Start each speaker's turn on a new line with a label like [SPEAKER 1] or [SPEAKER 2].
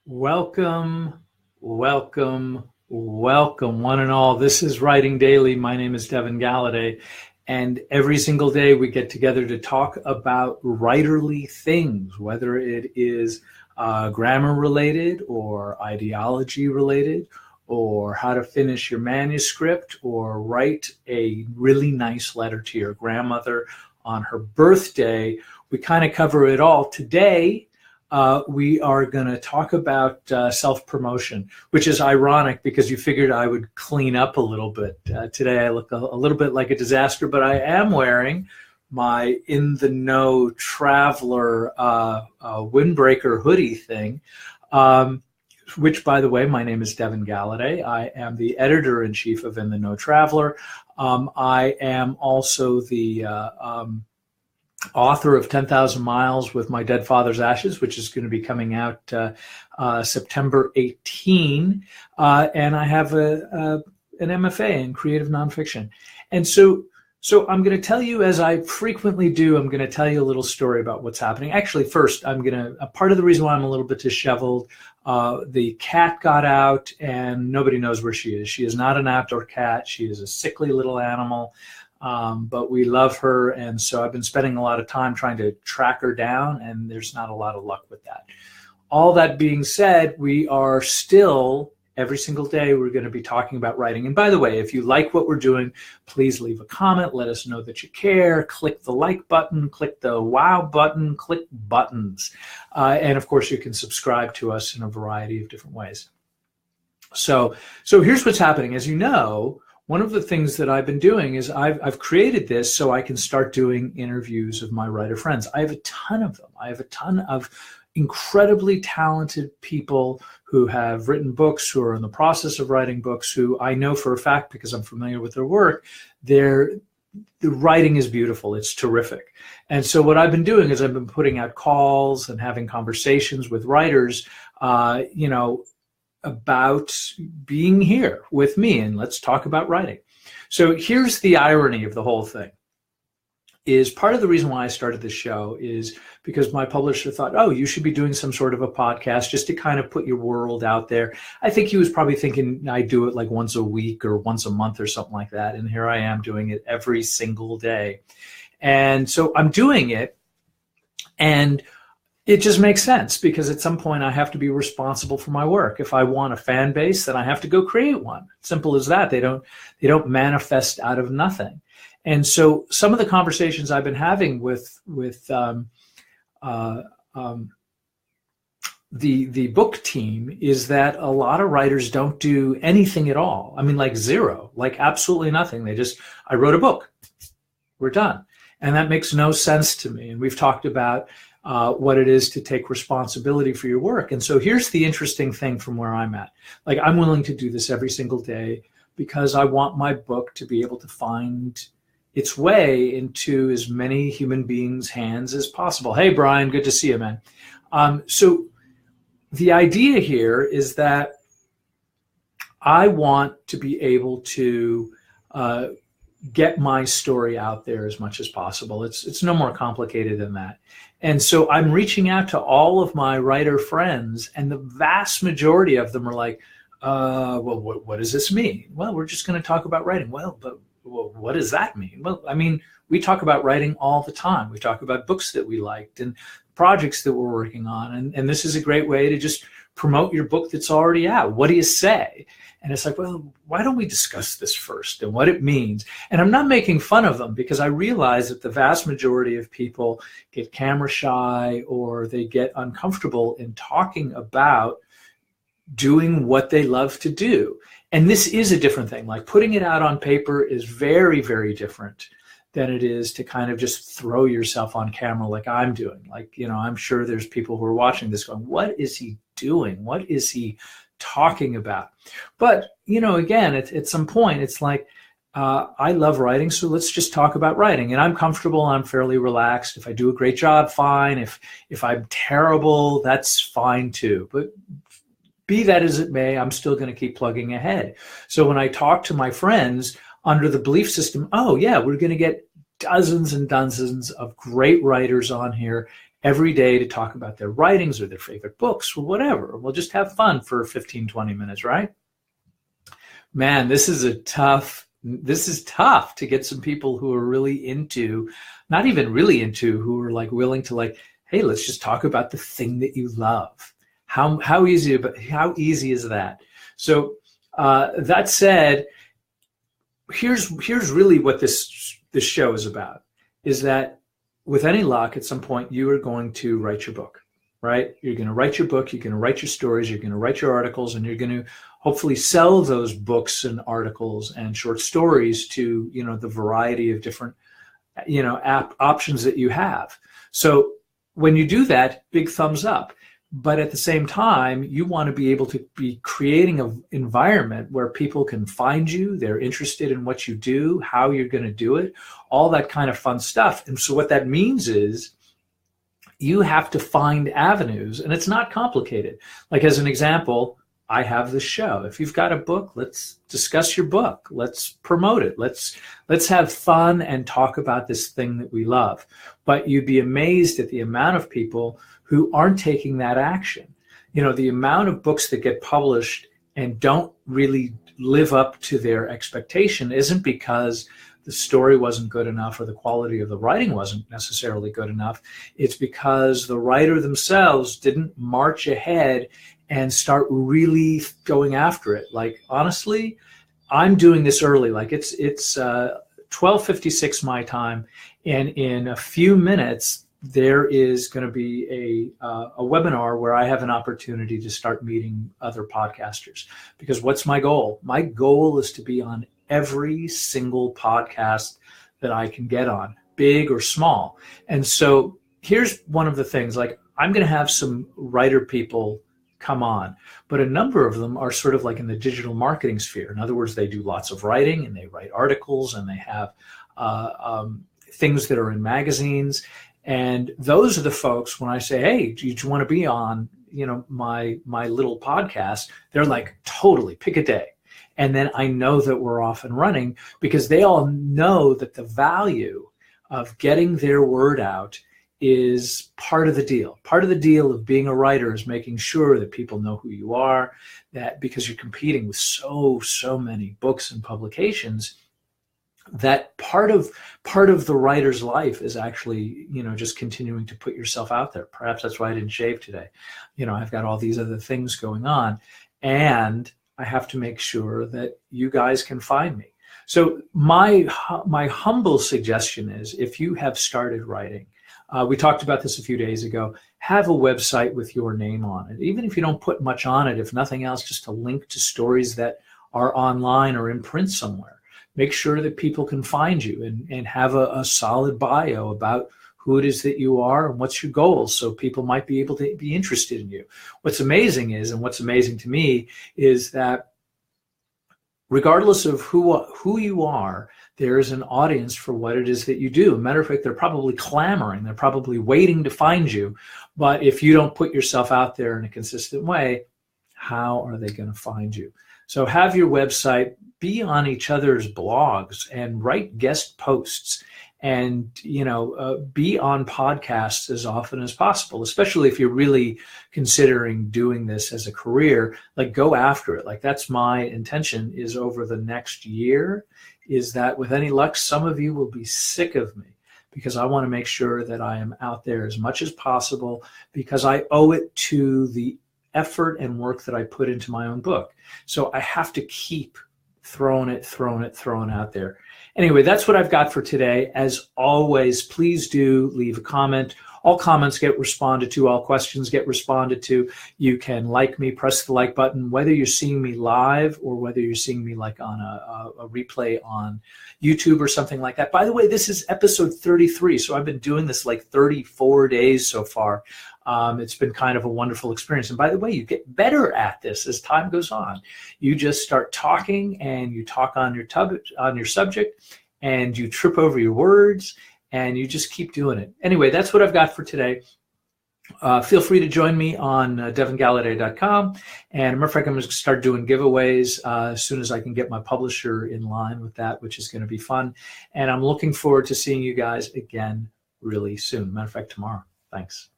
[SPEAKER 1] Welcome, welcome, welcome, one and all. This is Writing Daily. My name is Devin Galaudet, and every single day we get together to talk about writerly things, whether it is grammar related or ideology related, or how to finish your manuscript, or write a really nice letter to your grandmother on her birthday. We kind of cover it all. Today, we are going to talk about self-promotion, which is ironic because you figured I would clean up a little bit. Today I look a little bit like a disaster, but I am wearing my In the Know Traveler windbreaker hoodie thing, which, by the way, my name is Devin Galaudet. I am the editor-in-chief of In the Know Traveler. I am also the author of 10,000 Miles with My Dead Father's Ashes, which is going to be coming out September 18. And I have an MFA in creative nonfiction. And so I'm going to tell you, as I frequently do, I'm going to tell you a little story about what's happening. Actually, first, part of the reason why I'm a little bit disheveled, the cat got out and nobody knows where she is. She is not an outdoor cat. She is a sickly little animal. But we love her, and so I've been spending a lot of time trying to track her down, and there's not a lot of luck with that. All that being said, we are still, every single day, we're going to be talking about writing. And by the way, if you like what we're doing, please leave a comment. Let us know that you care. Click the like button, click the wow button, click buttons. And of course, you can subscribe to us in a variety of different ways. So here's what's happening. As you know, one of the things that I've been doing is I've created this so I can start doing interviews of my writer friends. I have a ton of them. I have a ton of incredibly talented people who have written books, who are in the process of writing books, who I know for a fact, because I'm familiar with their work, the writing is beautiful. It's terrific. And so what I've been doing is I've been putting out calls and having conversations with writers, about being here with me, and let's talk about writing. So here's the irony of the whole thing. Is part of the reason why I started this show is because my publisher thought, oh, you should be doing some sort of a podcast just to kind of put your world out there. I think he was probably thinking I'd do it like once a week or once a month or something like that. And here I am doing it every single day. And so I'm doing it, and it just makes sense because at some point I have to be responsible for my work. If I want a fan base, then I have to go create one. Simple as that. They don't manifest out of nothing. And so some of the conversations I've been having with the book team is that a lot of writers don't do anything at all. I mean, like zero, like absolutely nothing. I wrote a book, we're done. And that makes no sense to me. And we've talked about what it is to take responsibility for your work. And so here's the interesting thing from where I'm at. Like, I'm willing to do this every single day because I want my book to be able to find its way into as many human beings' hands as possible. Hey, Brian, good to see you, man. So the idea here is that I want to be able to get my story out there as much as possible. It's no more complicated than that. And so I'm reaching out to all of my writer friends, and the vast majority of them are like, well, what does this mean? Well, we're just going to talk about writing. Well, what does that mean? Well, I mean, we talk about writing all the time. We talk about books that we liked and projects that we're working on. And this is a great way to just promote your book that's already out. What do you say? And it's like, well, why don't we discuss this first and what it means? And I'm not making fun of them because I realize that the vast majority of people get camera shy or they get uncomfortable in talking about doing what they love to do. And this is a different thing. Like, putting it out on paper is very, very different than it is to kind of just throw yourself on camera like I'm doing. Like, I'm sure there's people who are watching this going, what is he doing? What is he talking about? But, again, at some point, it's like, I love writing, so let's just talk about writing. And I'm comfortable, I'm fairly relaxed. If I do a great job, fine. If I'm terrible, that's fine too. But be that as it may, I'm still going to keep plugging ahead. So when I talk to my friends under the belief system, oh yeah, we're going to get dozens and dozens of great writers on here every day to talk about their writings or their favorite books or whatever. We'll just have fun for 15, 20 minutes, right? Man, this is tough to get some people who are really into, not even really into, who are like willing to like, hey, let's just talk about the thing that you love. How easy is that? So that said, here's really what this show is about, is that with any luck, at some point you are going to write your book, right? You're going to write your book, you're going to write your stories, you're going to write your articles, and you're going to hopefully sell those books and articles and short stories to, the variety of different, options that you have. So when you do that, big thumbs up. But at the same time, you want to be able to be creating an environment where people can find you, they're interested in what you do, how you're going to do it, all that kind of fun stuff. And so what that means is you have to find avenues, and it's not complicated. Like, as an example, I have this show. If you've got a book, let's discuss your book. Let's promote it. Let's have fun and talk about this thing that we love. But you'd be amazed at the amount of people who aren't taking that action. The amount of books that get published and don't really live up to their expectation isn't because the story wasn't good enough or the quality of the writing wasn't necessarily good enough. It's because the writer themselves didn't march ahead and start really going after it. Like, honestly, I'm doing this early. Like, it's 12:56 my time, and in a few minutes there is going to be a webinar where I have an opportunity to start meeting other podcasters. Because what's my goal? My goal is to be on every single podcast that I can get on, big or small. And so here's one of the things, like, I'm going to have some writer people come on, but a number of them are sort of like in the digital marketing sphere. In other words, they do lots of writing and they write articles and they have things that are in magazines. And those are the folks, when I say, hey, do you want to be on, my little podcast? They're like, totally, pick a day. And then I know that we're off and running, because they all know that the value of getting their word out is part of the deal. Part of the deal of being a writer is making sure that people know who you are, that because you're competing with so many books and publications, that part of the writer's life is actually, just continuing to put yourself out there. Perhaps that's why I didn't shave today. I've got all these other things going on, and I have to make sure that you guys can find me. So my humble suggestion is, if you have started writing, we talked about this a few days ago, have a website with your name on it. Even if you don't put much on it, if nothing else, just a link to stories that are online or in print somewhere. Make sure that people can find you and have a solid bio about who it is that you are and what's your goals, so people might be able to be interested in you. What's amazing to me is that regardless of who you are, there's an audience for what it is that you do. Matter of fact, they're probably clamoring. They're probably waiting to find you. But if you don't put yourself out there in a consistent way, how are they going to find you? So have your website, be on each other's blogs and write guest posts, and be on podcasts as often as possible, especially if you're really considering doing this as a career. Like, go after it. Like, that's my intention, is over the next year, is that with any luck, some of you will be sick of me, because I want to make sure that I am out there as much as possible, because I owe it to the effort and work that I put into my own book. So I have to keep throwing it out there. Anyway, that's what I've got for today. As always, please do leave a comment. All comments get responded to. All questions get responded to. You can like me, press the like button, whether you're seeing me live or whether you're seeing me like on a replay on YouTube or something like that. By the way, this is episode 33, so I've been doing this like 34 days so far. It's been kind of a wonderful experience. And by the way, you get better at this as time goes on. You just start talking, and you talk on your subject, and you trip over your words, and you just keep doing it. Anyway, that's what I've got for today. Feel free to join me on devingalaudet.com. And I'm afraid I'm going to start doing giveaways as soon as I can get my publisher in line with that, which is going to be fun. And I'm looking forward to seeing you guys again really soon. Matter of fact, tomorrow. Thanks.